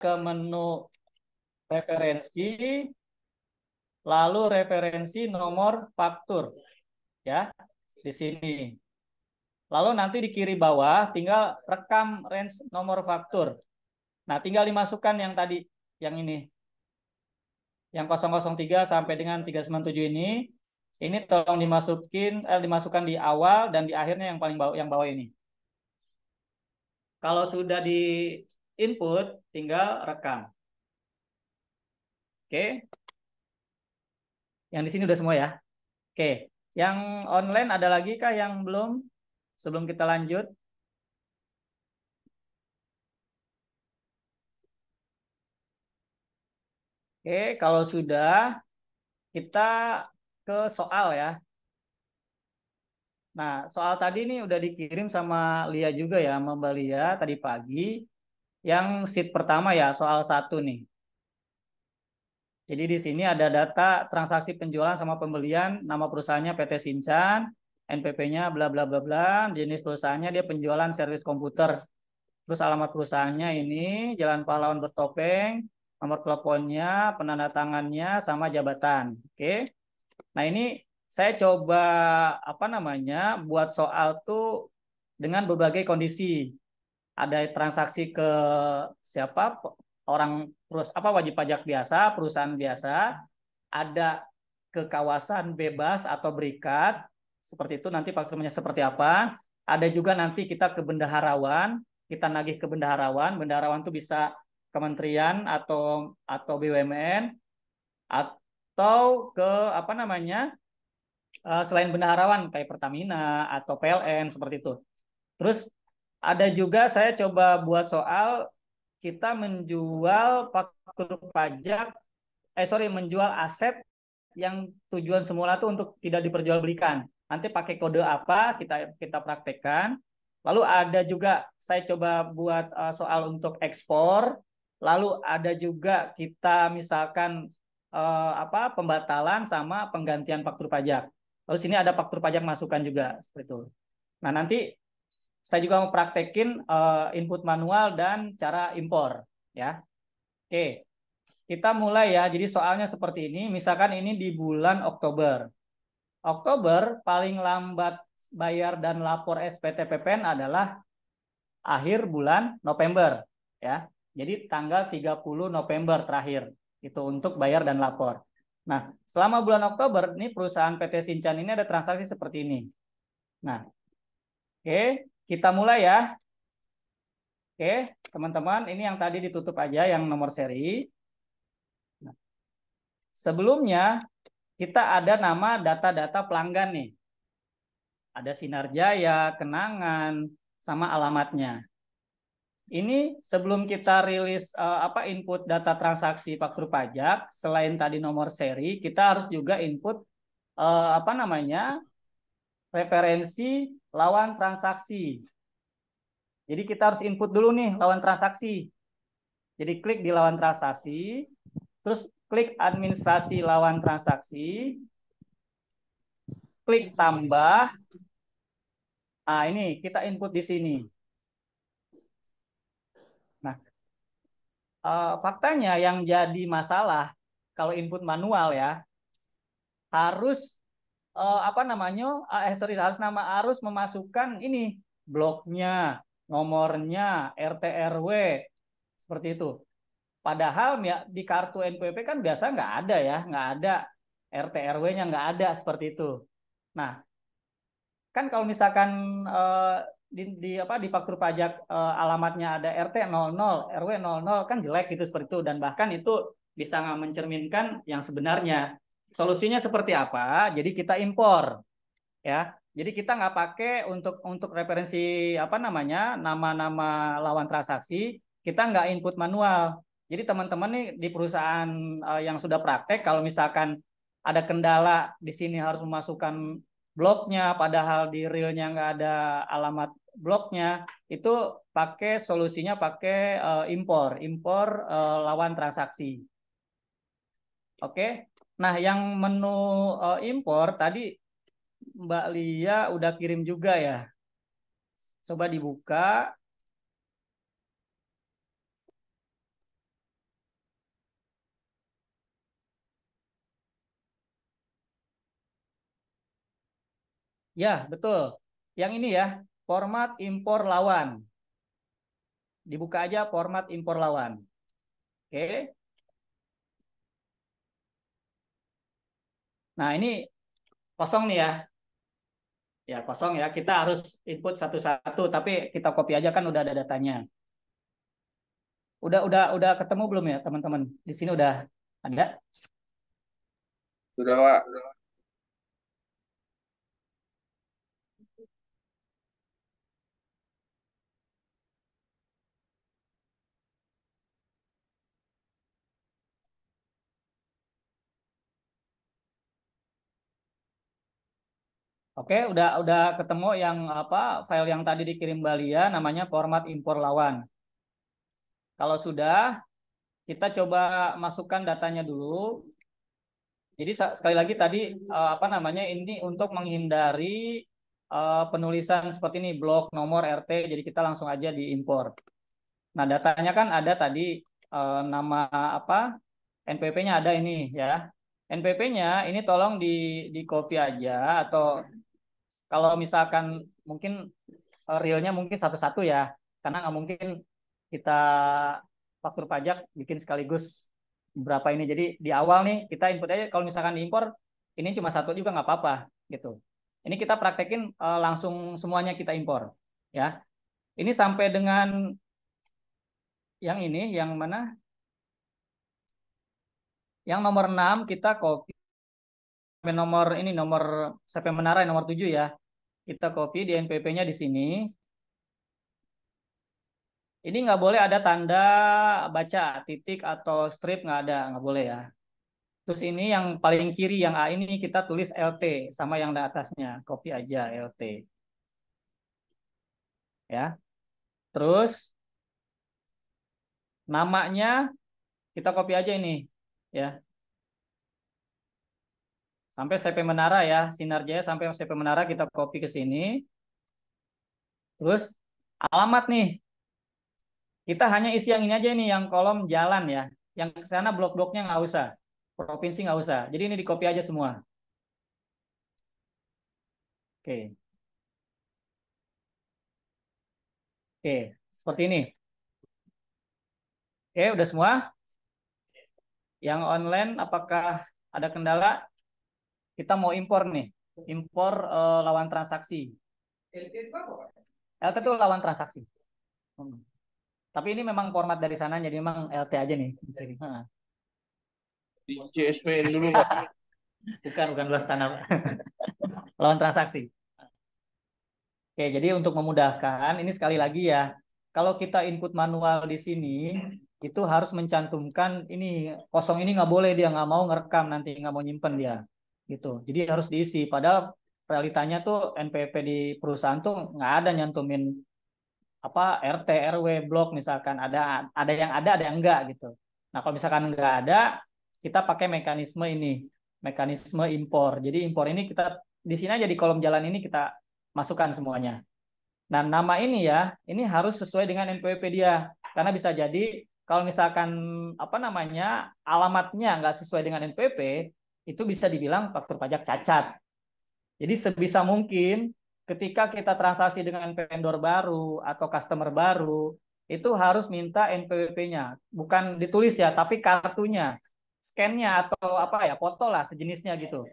ke menu referensi, lalu referensi nomor faktur, ya, di sini. Lalu nanti di kiri bawah tinggal rekam range nomor faktur. Nah, tinggal dimasukkan yang tadi, yang ini. Yang 003 sampai dengan 397 ini tolong dimasukkan di awal dan di akhirnya yang paling bawah, yang bawah ini. Kalau sudah di input, tinggal rekam. Oke. Yang di sini udah semua ya. Oke. Yang online ada lagi kah yang belum? Sebelum kita lanjut. Oke, kalau sudah, kita ke soal ya. Nah, soal tadi ini udah dikirim sama Lia juga ya, sama Mbak Lia tadi pagi. Yang sheet pertama ya, soal 1 nih. Jadi di sini ada data transaksi penjualan sama pembelian, nama perusahaannya PT Sinchan, NPP-nya bla bla bla bla, jenis perusahaannya dia penjualan servis komputer. Terus alamat perusahaannya ini Jalan Pahlawan Bertopeng, nomor teleponnya, penanda tangannya sama jabatan. Oke. Nah, ini saya coba apa namanya buat soal tuh dengan berbagai kondisi. Ada transaksi ke siapa orang wajib pajak biasa, perusahaan biasa, ada ke kawasan bebas atau berikat, seperti itu nanti fakturnya seperti apa. Ada juga nanti kita ke bendaharawan, kita nagih ke bendaharawan, bendaharawan itu bisa kementerian atau BUMN atau ke apa namanya selain bendaharawan kayak Pertamina atau PLN seperti itu. Terus ada juga saya coba buat soal kita menjual faktur pajak, menjual aset yang tujuan semula itu untuk tidak diperjualbelikan. Nanti pakai kode apa kita kita praktekkan. Lalu ada juga saya coba buat soal untuk ekspor. Lalu ada juga kita misalkan pembatalan sama penggantian faktur pajak. Lalu sini ada faktur pajak masukan juga seperti itu. Nah, nanti saya juga mau praktekin input manual dan cara impor ya. Oke, kita mulai ya. Jadi soalnya seperti ini, misalkan ini di bulan Oktober. Oktober paling lambat bayar dan lapor SPT PPN adalah akhir bulan November ya. Jadi tanggal 30 November terakhir itu untuk bayar dan lapor. Nah, selama bulan Oktober ini perusahaan PT Sinchan ini ada transaksi seperti ini. Nah, oke, kita mulai ya. Oke, teman-teman, ini yang tadi ditutup aja yang nomor seri. Nah, sebelumnya kita ada nama data-data pelanggan nih. Ada Sinar Jaya, Kenangan, sama alamatnya. Ini sebelum kita rilis input data transaksi faktur pajak, selain tadi nomor seri, kita harus juga input referensi lawan transaksi. Jadi kita harus input dulu nih lawan transaksi. Jadi klik di lawan transaksi, terus klik administrasi lawan transaksi, klik tambah. Nah, ini kita input di sini. Nah, faktanya yang jadi masalah kalau input manual ya harus harus memasukkan ini bloknya, nomornya, RT RW seperti itu. Padahal ya di kartu NPWP kan biasa nggak ada ya, nggak ada RT RW-nya nggak ada seperti itu. Nah, kan kalau misalkan di faktur pajak alamatnya ada RT 00, RW 00 kan jelek gitu seperti itu dan bahkan itu bisa nggak mencerminkan yang sebenarnya. Solusinya seperti apa? Jadi kita impor ya. Jadi kita nggak pakai untuk referensi nama-nama lawan transaksi, kita nggak input manual. Jadi teman-teman nih di perusahaan yang sudah praktek, kalau misalkan ada kendala di sini harus memasukkan bloknya, padahal di realnya nggak ada alamat bloknya, itu solusinya pakai impor lawan transaksi. Oke. Nah, yang menu impor tadi Mbak Lia udah kirim juga ya. Coba dibuka. Ya, betul. Yang ini ya, format impor lawan. Dibuka aja format impor lawan. Oke. Nah, ini kosong nih ya. Ya, kosong ya. Kita harus input satu-satu, tapi kita copy aja kan udah ada datanya. Udah ketemu belum ya, teman-teman? Di sini udah ada. Sudah, Pak. Oke, udah ketemu yang apa file yang tadi dikirim Balia namanya format impor lawan. Kalau sudah, kita coba masukkan datanya dulu. Jadi sekali lagi tadi apa namanya ini untuk menghindari penulisan seperti ini blok nomor RT. Jadi kita langsung aja diimpor. Nah, datanya kan ada tadi nama apa NPP-nya ada ini ya. NPP-nya ini tolong di copy aja atau kalau misalkan mungkin realnya mungkin satu-satu ya, karena nggak mungkin kita faktur pajak bikin sekaligus berapa ini. Jadi di awal nih kita input aja. Kalau misalkan diimpor, ini cuma satu juga nggak apa-apa gitu. Ini kita praktekin langsung semuanya kita impor ya. Ini sampai dengan yang ini, yang mana? Yang nomor 6 kita copy sampai nomor ini nomor sampai menara nomor 7 ya. Kita copy di NPP-nya di sini. Ini nggak boleh ada tanda baca, titik atau strip nggak boleh ya. Terus ini yang paling kiri yang A ini kita tulis LT sama yang di atasnya, copy aja LT ya. Terus namanya kita copy aja ini ya. Sampai CP Menara ya, Sinar Jaya sampai CP Menara kita copy ke sini. Terus alamat nih, kita hanya isi yang ini aja nih, yang kolom jalan ya. Yang ke sana blok-bloknya nggak usah, provinsi nggak usah. Jadi ini di copy aja semua. Oke, oke, seperti ini. Oke, udah semua. Yang online, apakah ada kendala? Kita mau impor nih, impor lawan transaksi. LT itu lawan transaksi. Hmm. Tapi ini memang format dari sana, jadi memang LT aja nih. Heeh. Di CSPN dulu, Pak. Bukan luas tanah, lawan transaksi. Oke, jadi untuk memudahkan, ini sekali lagi ya, kalau kita input manual di sini, itu harus mencantumkan ini kosong ini nggak boleh dia nggak mau ngerekam nanti nggak mau nyimpen dia, gitu. Jadi harus diisi. Padahal realitanya tuh NPP di perusahaan tuh nggak ada nyantumin apa RT RW blok misalkan ada yang enggak gitu. Nah kalau misalkan enggak ada, kita pakai mekanisme ini, mekanisme impor. Jadi impor ini kita di sini aja di kolom jalan ini kita masukkan semuanya. Nah, nama ini ya, ini harus sesuai dengan NPWP dia. Karena bisa jadi kalau misalkan apa namanya alamatnya nggak sesuai dengan NPWP, itu bisa dibilang faktur pajak cacat. Jadi sebisa mungkin ketika kita transaksi dengan vendor baru atau customer baru, itu harus minta NPWP-nya. Bukan ditulis ya, tapi kartunya, scan-nya atau apa ya, foto lah sejenisnya gitu.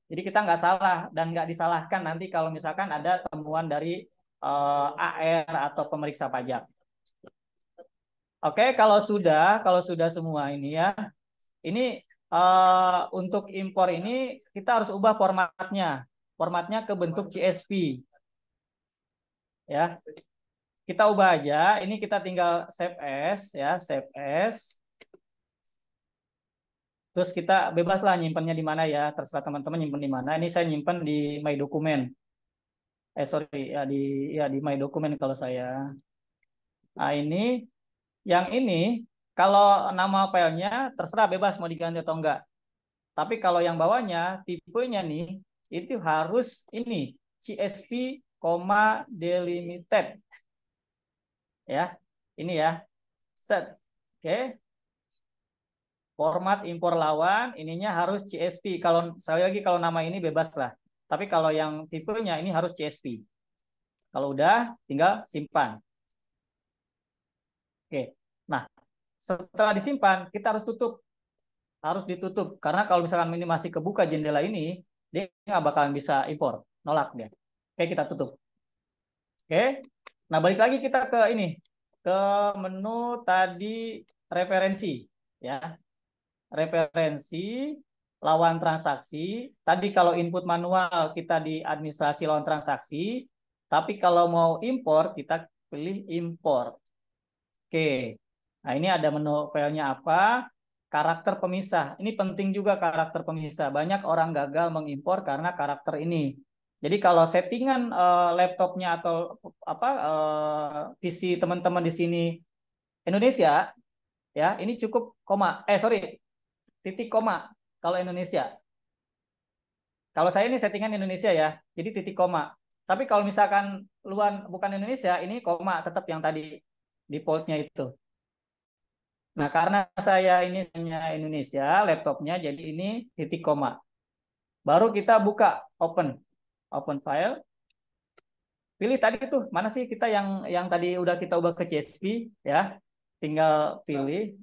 Jadi kita nggak salah dan nggak disalahkan nanti kalau misalkan ada temuan dari AR atau pemeriksa pajak. Oke, kalau sudah semua ini ya, ini untuk impor ini kita harus ubah formatnya, formatnya ke bentuk CSV ya. Kita ubah aja, ini kita tinggal save as ya, save as. Terus kita bebas lah nyimpannya di mana ya, terserah teman-teman nyimpan di mana. Ini saya nyimpan di My Document. Sorry ya di My Document kalau saya. Nah ini yang ini kalau nama filenya terserah bebas mau diganti atau enggak. Tapi kalau yang bawahnya tipenya nih itu harus ini CSV, delimited ya. Ini ya. Set. Oke. Format impor lawan ininya harus CSV. Kalau sekali lagi kalau nama ini bebas lah. Tapi kalau yang tipenya ini harus CSV. Kalau udah, tinggal simpan. Oke. Nah, setelah disimpan, kita harus tutup. Harus ditutup. Karena kalau misalkan ini masih kebuka jendela ini, dia nggak bakalan bisa impor. Nolak dia. Oke, kita tutup. Oke. Nah, balik lagi kita ke ini. Ke menu tadi referensi. Ya. Referensi, lawan transaksi. Tadi kalau input manual kita di administrasi lawan transaksi. Tapi kalau mau impor, kita pilih impor. Oke. Nah, ini ada menu filenya apa? Karakter pemisah. Ini penting juga karakter pemisah. Banyak orang gagal mengimpor karena karakter ini. Jadi kalau settingan laptopnya atau apa PC teman-teman di sini Indonesia, ya ini cukup koma. Sorry, titik koma kalau Indonesia. Kalau saya ini settingan Indonesia ya, jadi titik koma. Tapi kalau misalkan luar bukan Indonesia, ini koma tetap yang tadi defaultnya itu. Nah, karena saya ini hanya Indonesia, laptopnya, jadi ini titik koma. Baru kita buka open file. Pilih tadi tuh, mana sih kita yang tadi udah kita ubah ke CSV ya. Tinggal pilih.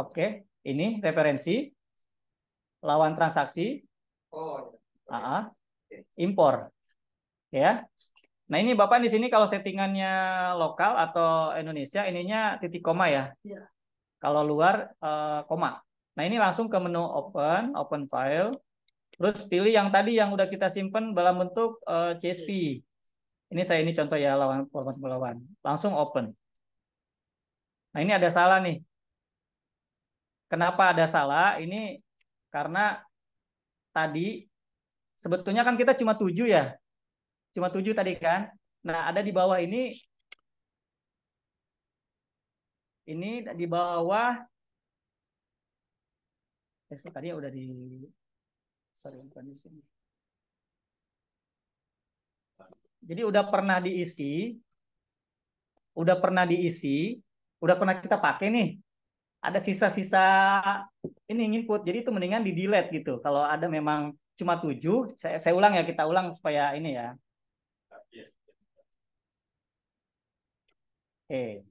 Oke, ini referensi lawan transaksi. Impor ya. Nah, ini Bapak di sini kalau settingannya lokal atau Indonesia ininya titik koma ya. Kalau luar koma. Nah, ini langsung ke menu open file. Terus pilih yang tadi yang udah kita simpen dalam bentuk CSV. Ini contoh ya lawan format melawan. Langsung open. Nah, ini ada salah nih. Kenapa ada salah? Ini karena tadi sebetulnya kan kita cuma 7 ya. Cuma 7 tadi kan. Nah, ada di bawah ini di bawah tadi udah di sorry bukan di sini. Jadi udah pernah diisi, udah pernah kita pakai nih. Ada sisa-sisa ini input. Jadi itu mendingan di delete gitu. Kalau ada memang cuma 7, saya ulang ya, kita ulang supaya ini ya. Oke.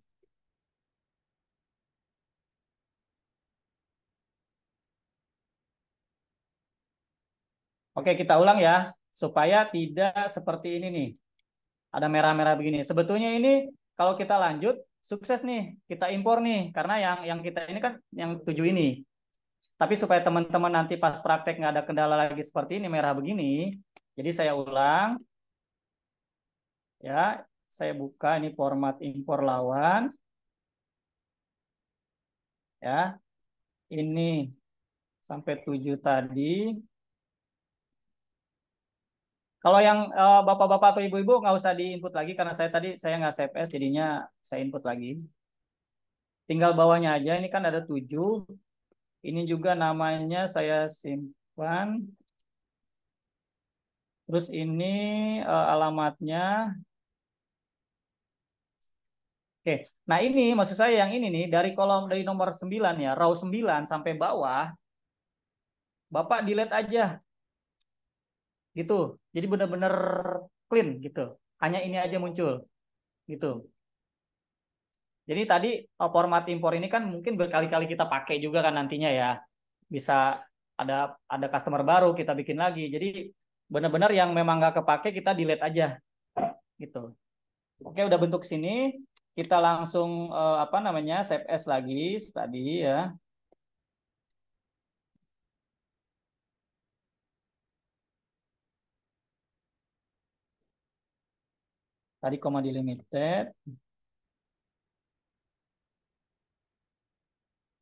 Oke, kita ulang ya supaya tidak seperti ini nih. Ada merah-merah begini. Sebetulnya ini kalau kita lanjut sukses nih, kita impor nih karena yang kita ini kan yang 7 ini. Tapi supaya teman-teman nanti pas praktek nggak ada kendala lagi seperti ini merah begini, jadi saya ulang ya, saya buka ini format impor lawan ya, ini sampai 7 tadi. Kalau yang bapak-bapak atau ibu-ibu nggak usah diinput lagi karena saya nggak save as jadinya saya input lagi. Tinggal bawahnya aja ini kan ada 7. Ini juga namanya saya simpan. Terus ini alamatnya. Oke. Nah, ini maksud saya yang ini nih dari nomor 9 ya, row 9 sampai bawah, Bapak delete aja gitu. Jadi benar-benar clean gitu. Hanya ini aja muncul gitu. Jadi tadi format impor ini kan mungkin berkali-kali kita pakai juga kan nantinya ya. Bisa ada customer baru kita bikin lagi. Jadi benar-benar yang memang nggak kepake kita delete aja gitu. Oke, udah bentuk sini. Kita langsung apa namanya save as lagi tadi ya. Tadi koma delimited.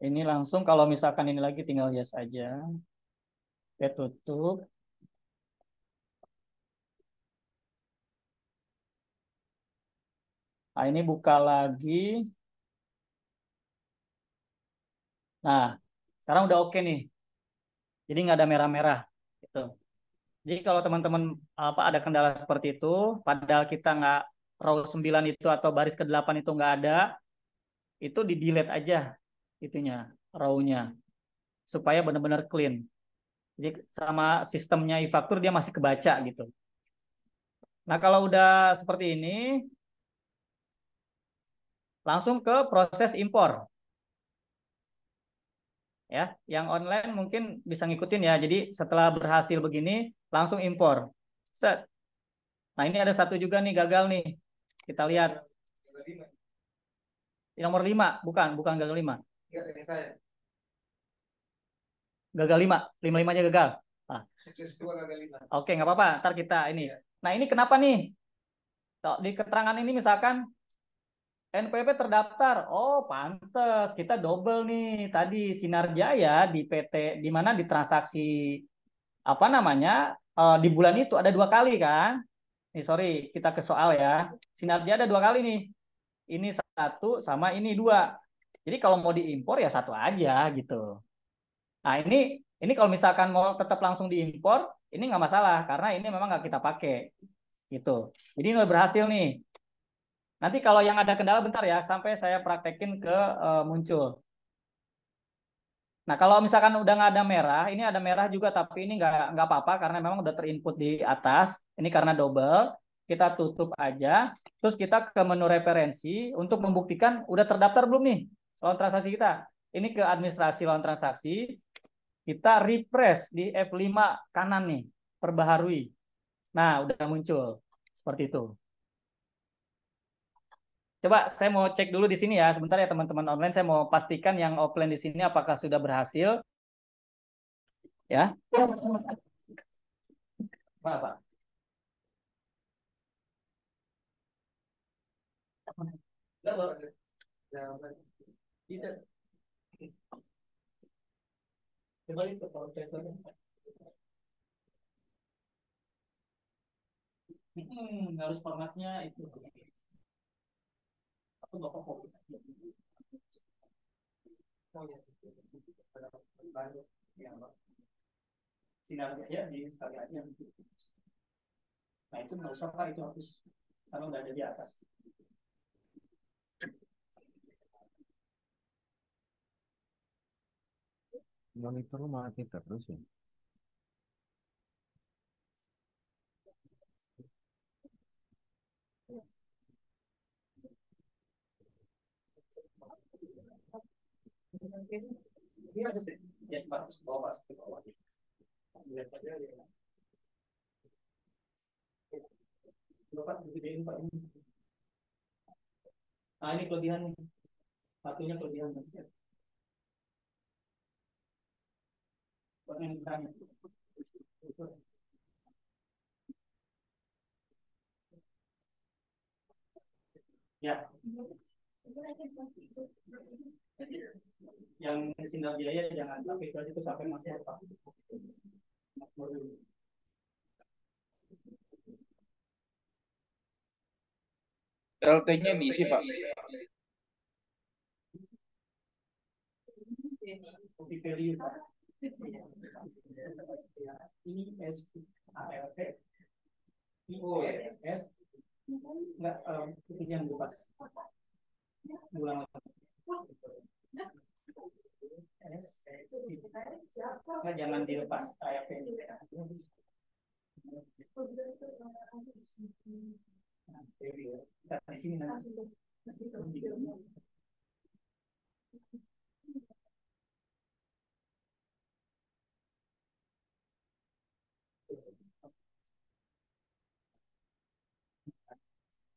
Ini langsung kalau misalkan ini lagi tinggal yes aja. Oke, tutup. Nah, ini buka lagi. Nah, sekarang udah oke nih. Jadi nggak ada merah-merah gitu. Jadi kalau teman-teman apa ada kendala seperti itu, padahal kita nggak row 9 itu atau baris ke-8 itu nggak ada, itu di delete aja itunya, row-nya. supaya benar-benar clean. Jadi sama sistemnya e-faktur dia masih kebaca gitu. Nah, kalau udah seperti ini, langsung ke proses impor. Ya, yang online mungkin bisa ngikutin ya. Jadi setelah berhasil begini, langsung impor. Set. Nah, ini ada satu juga nih gagal nih. Kita lihat. Nomor 5, bukan gagal 5. Gagal 5, 5-5-nya gagal. Ah. Oke, nggak apa-apa. Ntar kita ini. Nah, ini kenapa nih? Di keterangan ini misalkan NPWP terdaftar. Oh, pantes. Kita double nih. Tadi Sinar Jaya di PT, di mana di transaksi apa namanya di bulan itu ada 2 kali kan? Nih sorry, kita ke soal ya. Sinar Jaya ada 2 kali nih. Ini 1 sama ini 2. Jadi kalau mau diimpor ya 1 aja gitu. Nah ini kalau misalkan mau tetap langsung diimpor, ini nggak masalah karena ini memang nggak kita pakai gitu. Jadi ini udah berhasil nih. Nanti kalau yang ada kendala bentar ya, sampai saya praktekin ke muncul. Nah kalau misalkan udah nggak ada merah, ini ada merah juga tapi ini nggak apa-apa karena memang udah terinput di atas. Ini karena double, kita tutup aja. Terus kita ke menu referensi untuk membuktikan udah terdaftar belum nih lawan transaksi kita. Ini ke administrasi lawan transaksi. Kita refresh di F5 kanan nih, perbaharui. Nah, udah muncul. Seperti itu. Coba saya mau cek dulu di sini ya. Sebentar ya teman-teman online, saya mau pastikan yang offline di sini apakah sudah berhasil. Ya. Mana, Pak? Tidak. Coba itu harus formatnya itu. Aku bapak kopi. Sinar ya di sekali aja. Nah itu nggak usah Pak, itu harus kalau nggak ada di atas. Monitor lu mati terus ya. Dia ada sih. Ya bagus bawah seperti bawah. Lihat aja ya. Bapak gedein Pak ini. Nah ini kelebihan, satunya kelebihan. Buat yang berani. Ya. Yang Sinar Jaya jangan sampai itu sampai masuk Pak. LT-nya diisi, Pak. Copy value Pak. IS ALT IOS enggak itu yang lepas ulang S nah, jangan dilepas ALT kita di sini nanti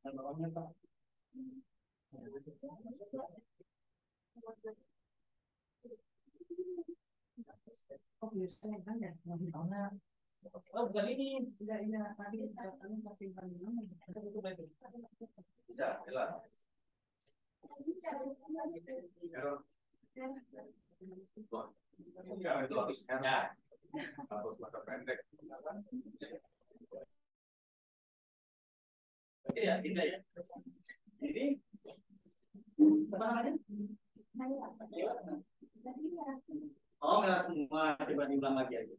bawahnya Pak. Oh, biasanya kan ya, oh, bukan ini. Tidak, ini tadi kami masih banding. Ada butuh lagi. Bisa, jelas. Ya, itu harus ya. Harus mata pendek. Iya, tidak ya. Jadi, apa namanya? Oh, nggak semua. Coba diulang lagi aja.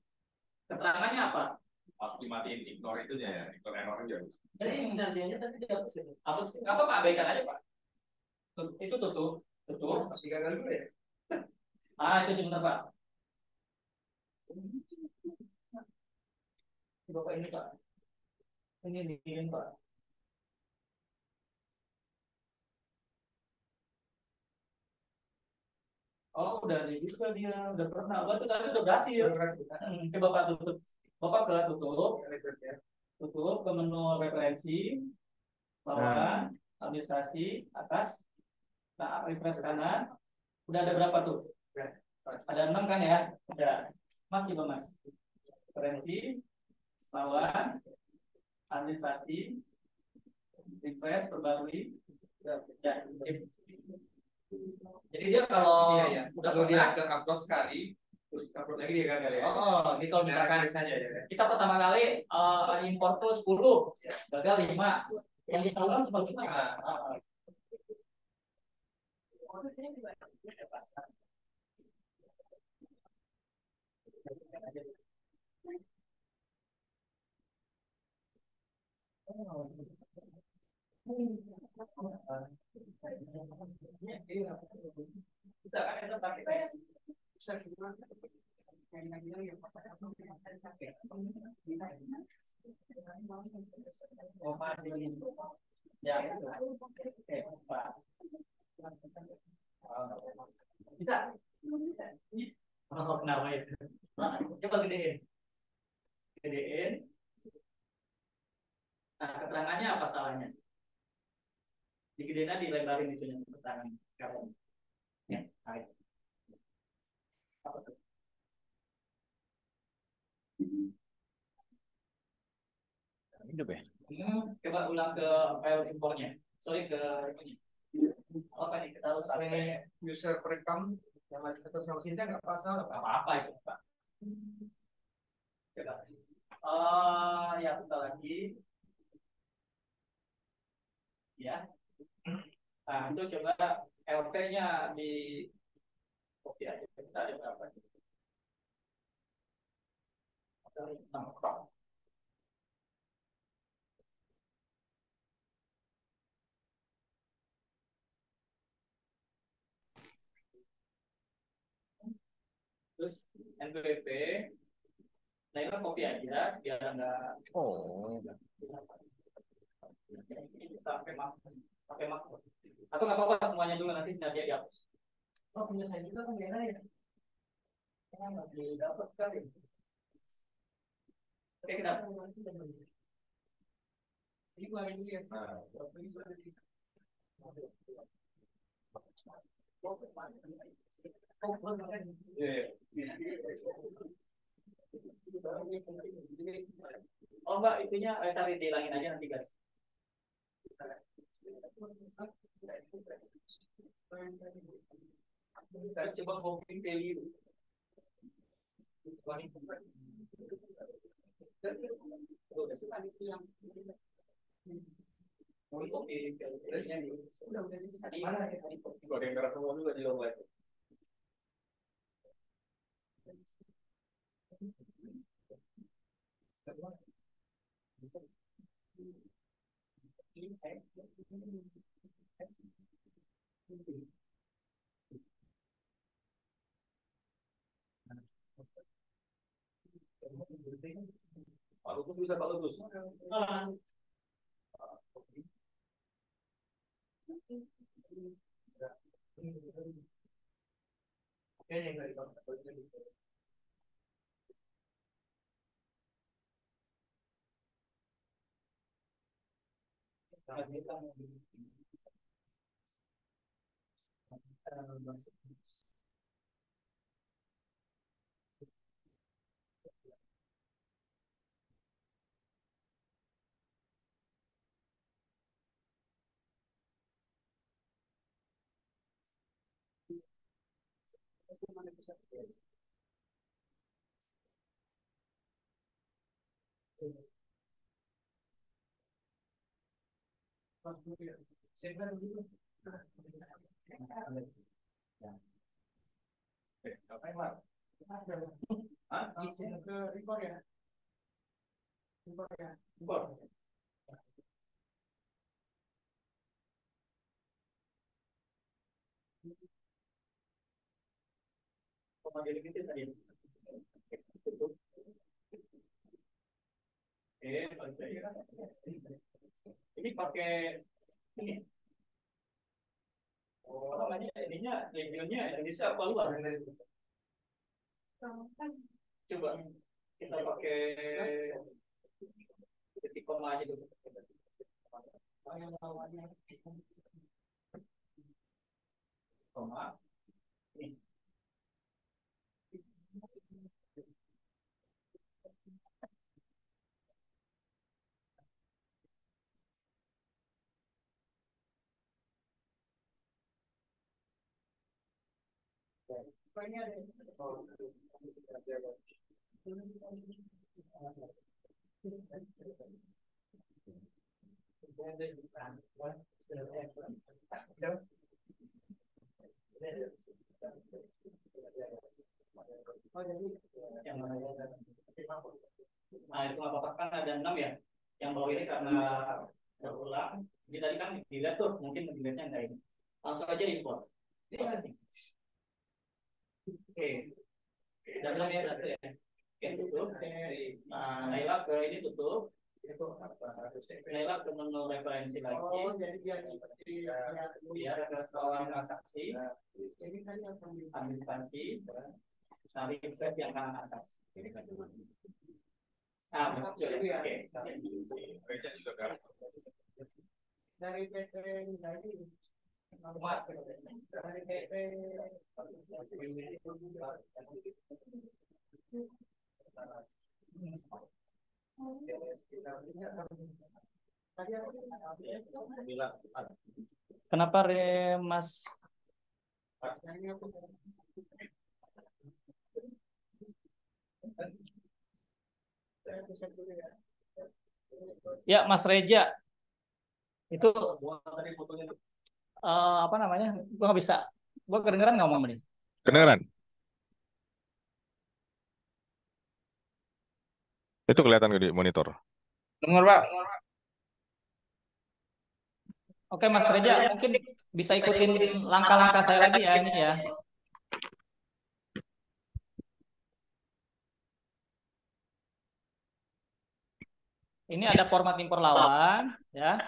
Keterangannya apa? Harus dimatiin ignore itu ya, ignore error aja. Jadi sebenarnya tadi dihapus itu. Hapus apa Pak? Abaikan aja Pak. Itu tutup. Masih gagal dulu ya? Ah, itu sebentar Pak. Bapak ini Pak, ini dikirim Pak. Oh udah ada juga dia, udah pernah. Oh itu tadi udah berhasil. Coba Bapak tutup, Bapak ke tutup, tutup ke menu referensi, bawah, administrasi, atas, nah refresh kanan, udah ada berapa tuh? Ada 6 kan ya? Udah. Mas coba Mas. Referensi, bawah, administrasi, refresh, perbarui, ya, sip. Jadi dia kalau udah Kalau dia pernah, upload sekali, terus upload lagi dia kan kali ya. oh, jadi kalau misalkan saja ya. kita pertama kali impor tuh 10, gagal 5, yang kita ulang cuma 5. Kita kan itu pakai oh, ya, Pak. Bisa. Oh, kenapa itu? Coba gedein. Gedein. Nah, keterangannya apa salahnya? Digedein aja, dilebarin itu yang keterangan. Ya, baik. Apa tuh? Hidup ya? Coba ulang ke file impornya. Sorry ke ini. Apa nih? Kita harus sampai User perekam yang lagi atas nama Sinta nggak pasal. apa-apa itu, Pak. Coba. Ya, kita lagi. Ya. Nah, itu coba LP-nya di copy aja. Kita ada berapa? Terus NPWP, nah itu copy aja biar nggak Oh. sampai pakai mak atau nggak apa-apa semuanya dulu nanti dia dihapus. Oh punya saya juga kan merah ya. Nggak dapat kali. Oke kita. Ini gua lagi ya. Oh enggak, itunya tadi dihilangin aja nanti guys. Kita coba copy value. Ada yang merah semua juga di long live. Pak Lutut bisa Pak Lutut. Oke, yang dari ke impor ya? Impor ya? Impor. Kok jadi gitu tadi? Ini pakai ini. Oh, namanya ininya regionnya Indonesia apa luar? Coba kita pakai titik koma aja dulu. Koma. Ini. Nah, itu nggak apa-apa kan ada 6 ya. Yang bawah ini karena berulang. Jadi tadi kan dilihat tuh, mungkin dilihatnya enggak ini. Langsung aja import. Oke. Dan ya, ya. Oke, tutup. Nah, Naila ke ini tutup. Naila ke menu referensi lagi. Oh, jadi dia ke soal transaksi. Administrasi. Cari refresh yang kanan atas. Ah, betul. Oke. Dari PT dari Kenapa Mas? Ya, Mas Reja. Itu apa namanya? Gua nggak bisa. Gua kedengeran nggak ngomong nih? Kedengeran? Itu kelihatan di monitor. Dengar, Pak. Oke, Mas Reja, mungkin bisa ikutin langkah-langkah saya lagi ya ini ya. Ini ada format impor lawan, ya.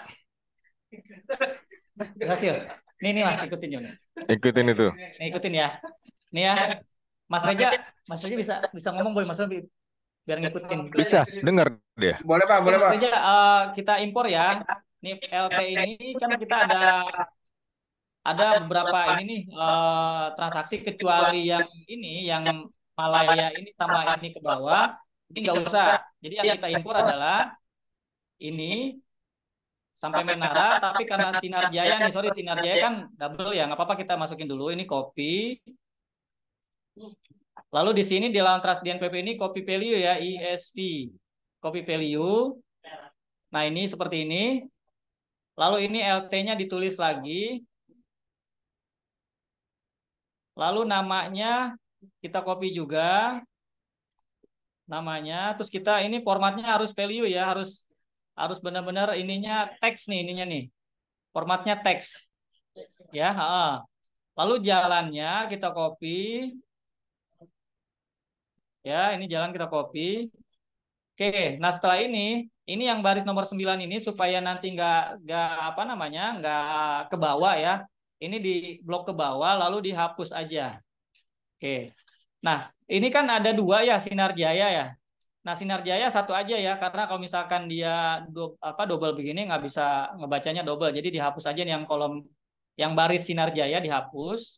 Berhasil. Nih Mas, ikutin ya. Ikutin itu. Nih, ikutin ya. Nih ya, Mas Reja bisa ngomong boy, Mas Reja biar ngikutin. Bisa, dengar dia. Boleh, Pak, boleh, Mas Pak. Reja, kita impor ya. Nih LT ini kan kita ada beberapa ini nih transaksi kecuali yang ini yang Malaya ini sama ini ke bawah ini nggak usah. Jadi yang kita impor adalah ini sampai Menara, tapi karena Sinar Jaya nih, sorry Sinar Jaya kan double ya, nggak apa-apa kita masukin dulu ini copy. Lalu di sini di lawan trust DNPP ini copy value ya, ISV copy value. Nah ini seperti ini. Lalu ini LT-nya ditulis lagi. Lalu namanya kita copy juga. Namanya, terus kita ini formatnya harus value ya, harus benar-benar ininya teks nih, ininya nih. Formatnya teks. Ya, lalu jalannya kita copy. Ya, ini jalan kita copy. Oke, nah setelah ini yang baris nomor 9 ini supaya nanti nggak apa namanya, nggak ke bawah ya. Ini di blok ke bawah lalu dihapus aja. Oke. Nah, ini kan ada 2 ya Sinar Jaya ya. Nah, Sinar Jaya 1 aja ya, karena kalau misalkan dia double begini nggak bisa ngebacanya double. Jadi dihapus aja nih yang kolom yang baris Sinar Jaya dihapus.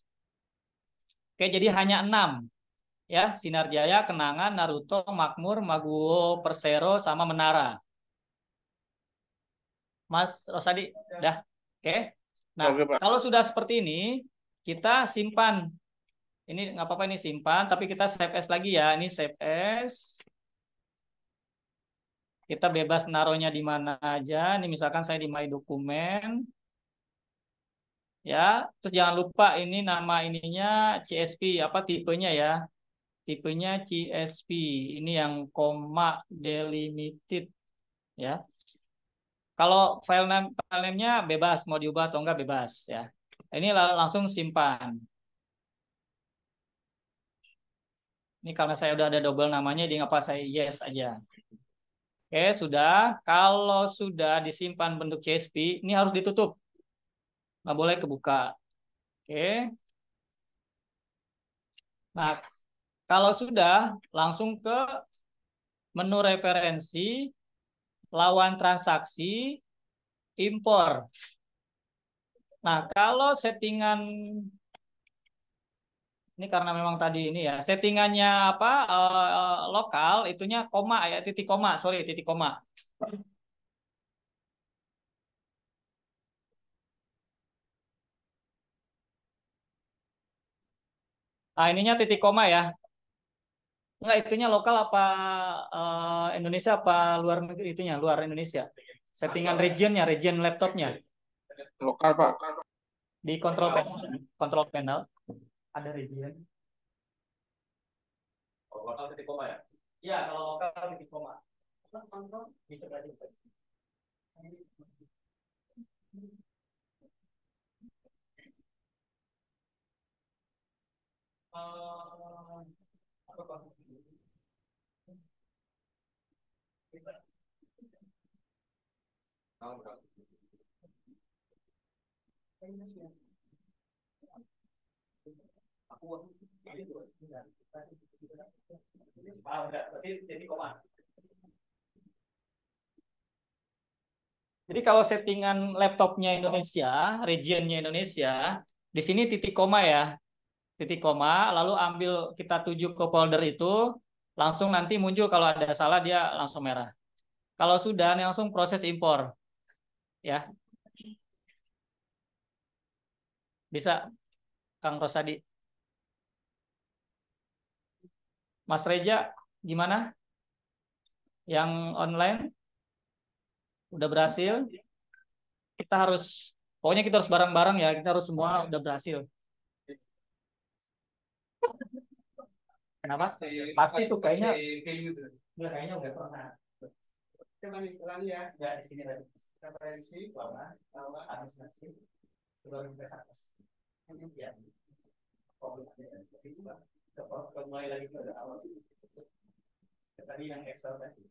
Oke, jadi hanya 6. Ya, Sinar Jaya, Kenangan, Naruto, Makmur, Maguwo, Persero sama Menara. Mas Rosadi, dah. Oke. Nah, Oke, Pak. kalau sudah seperti ini, kita simpan. Ini nggak apa-apa ini simpan, tapi kita save as lagi ya. Ini save as. Kita bebas naruhnya di mana aja. Ini misalkan saya di My Dokumen. Ya, terus jangan lupa ini nama ininya CSP, apa tipenya ya. Tipenya CSP. Ini yang koma delimited ya. Kalau file name-nya bebas mau diubah atau enggak bebas ya. Ini langsung simpan. Ini karena saya udah ada double namanya, jadi ngapa saya yes aja. Oke, sudah. Kalau sudah disimpan bentuk CSV, ini harus ditutup. Nggak boleh kebuka. Oke. Nah, kalau sudah, langsung ke menu referensi, lawan transaksi, impor. Nah, kalau settingan ini karena memang tadi ini ya, settingannya apa lokal, itunya koma ya, titik koma, sorry, titik koma. Nah, ininya titik koma ya. Enggak, itunya lokal apa Indonesia apa luar negeri itunya, luar Indonesia. Settingan regionnya, region laptopnya. Lokal, Pak. Di control panel ada region. Kalau lokal titik koma ya. Iya, kalau lokal titik koma. Dicoba aja. Jadi kalau settingan laptopnya Indonesia, regionnya Indonesia, di sini titik koma ya, titik koma, lalu ambil kita tuju ke folder itu, langsung nanti muncul kalau ada salah dia langsung merah. Kalau sudah, langsung proses impor, ya. Bisa, Kang Rosadi. Mas Reja, gimana? Yang online? Udah berhasil? Kita harus, pokoknya kita harus bareng-bareng ya, kita harus semua udah berhasil. Kenapa? Pasti tuh kayaknya, kayaknya udah pernah. Coba lagi ya, nggak di sini tadi. Referensi, lawan, administrasi, baru kita atas. Ya. Kita mulai lagi ke awal. Tadi yang Excel tadi.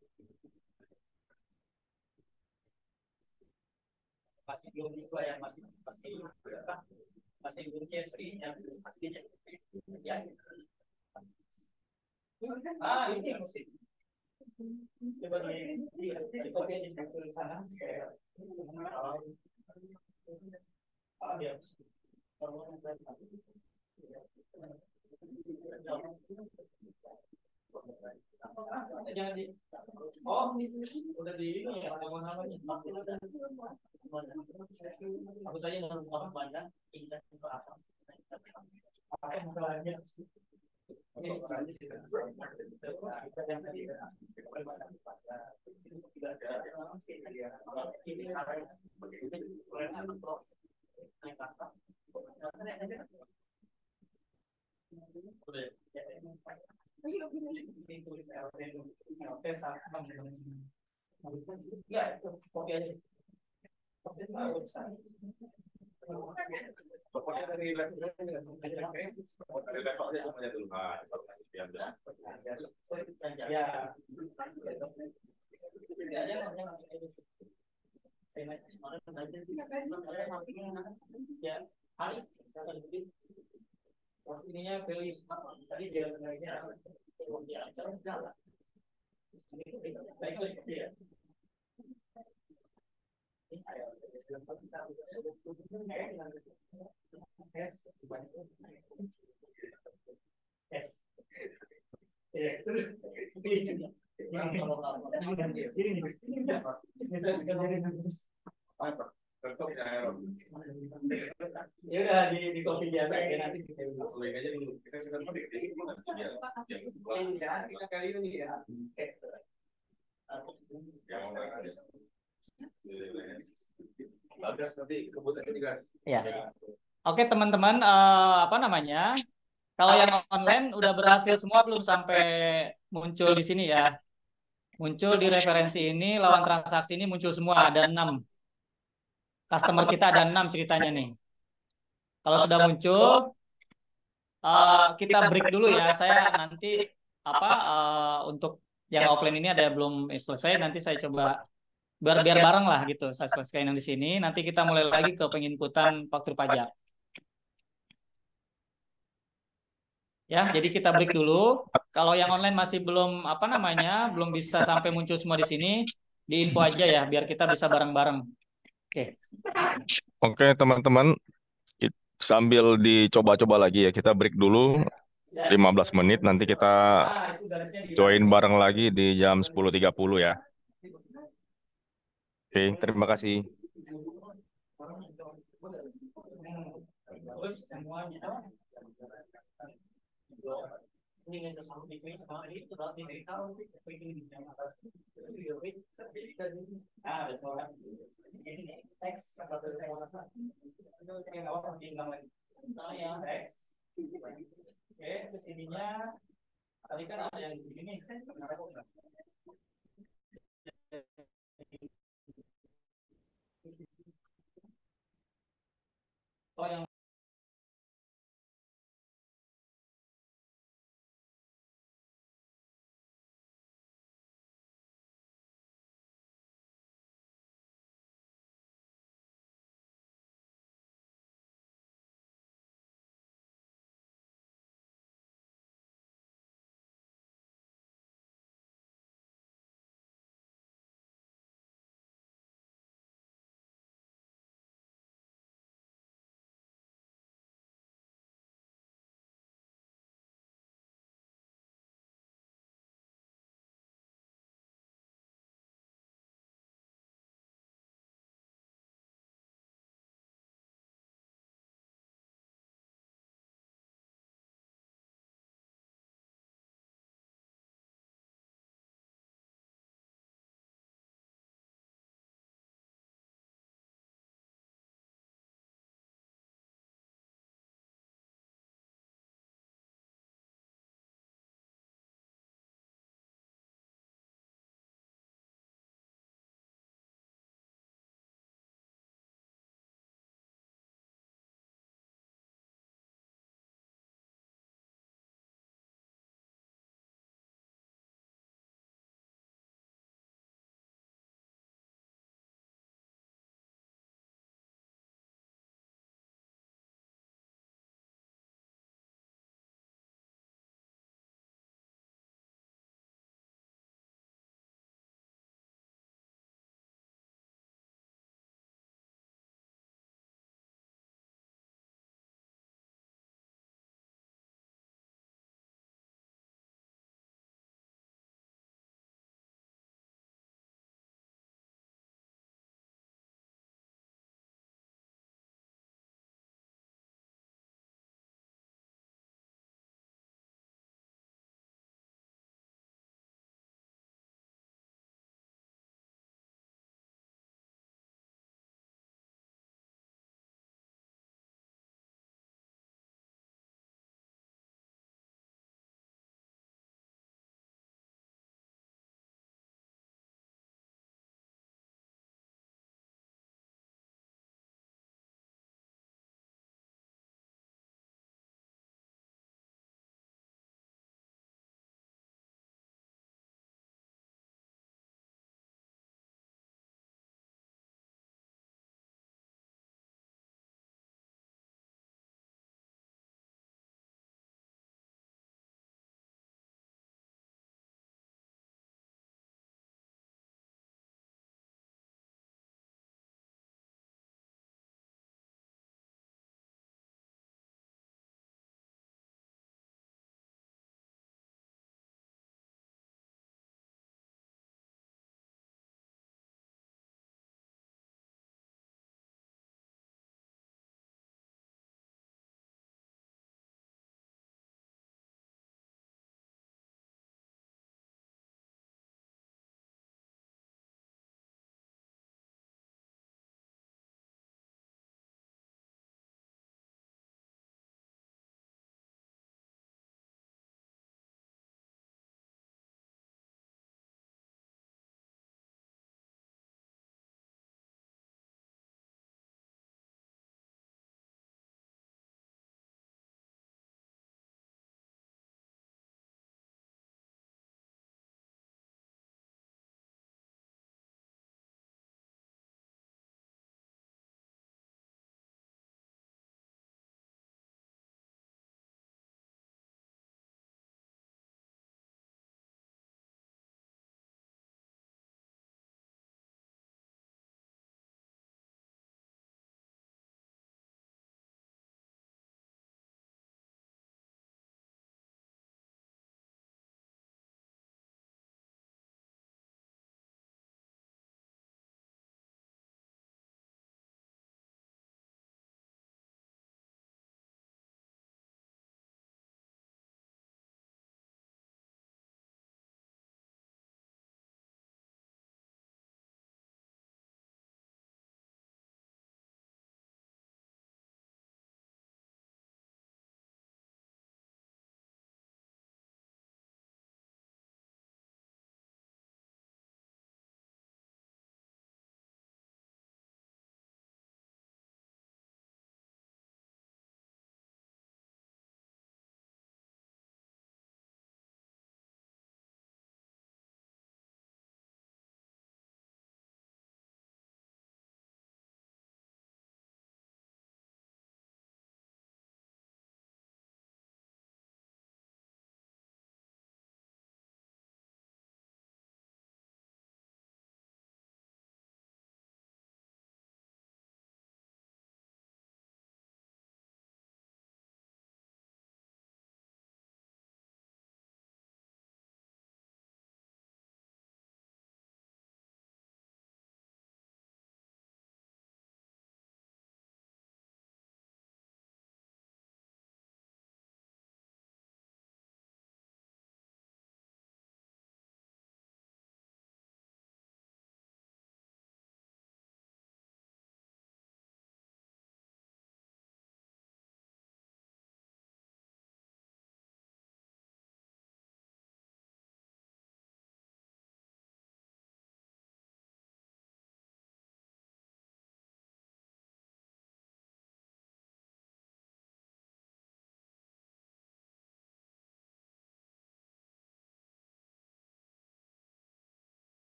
Masih belum juga yang masih belum CSV yang pastinya. Ya. Ini yang mesti. Coba di copy aja di sana. Ya. Jangan di udah di ini ya namanya aku saja orang banyak indah itu apa masalahnya ya itu kopi aja Pokoknya dari levelnya semuanya dulu. Ya, hari ininya value tadi dia jalan. Ya udah di kopi biasa ya nanti kita aja dulu. Kita kali ini ya. Ya. Oke teman-teman, apa namanya? Kalau yang online udah berhasil semua belum sampai muncul di sini ya? Muncul di referensi ini, lawan transaksi ini muncul semua ada 6. Customer kita ada 6 ceritanya nih. Kalau sudah muncul, kita break dulu ya. Saya nanti untuk yang offline ini ada yang belum selesai, nanti saya coba biar bareng lah gitu. Saya selesaikan yang di sini, nanti kita mulai lagi ke penginputan faktur pajak. Ya, jadi kita break dulu. Kalau yang online masih belum belum bisa sampai muncul semua di sini, diinfo aja ya, biar kita bisa bareng-bareng. Oke. Oke, teman-teman, sambil dicoba-coba lagi ya, kita break dulu 15 menit, nanti kita join bareng lagi di jam 10.30 ya. Oke, terima kasih. Terus semuanya Oke, terus ininya tadi kan ada yang begini. Oh, yang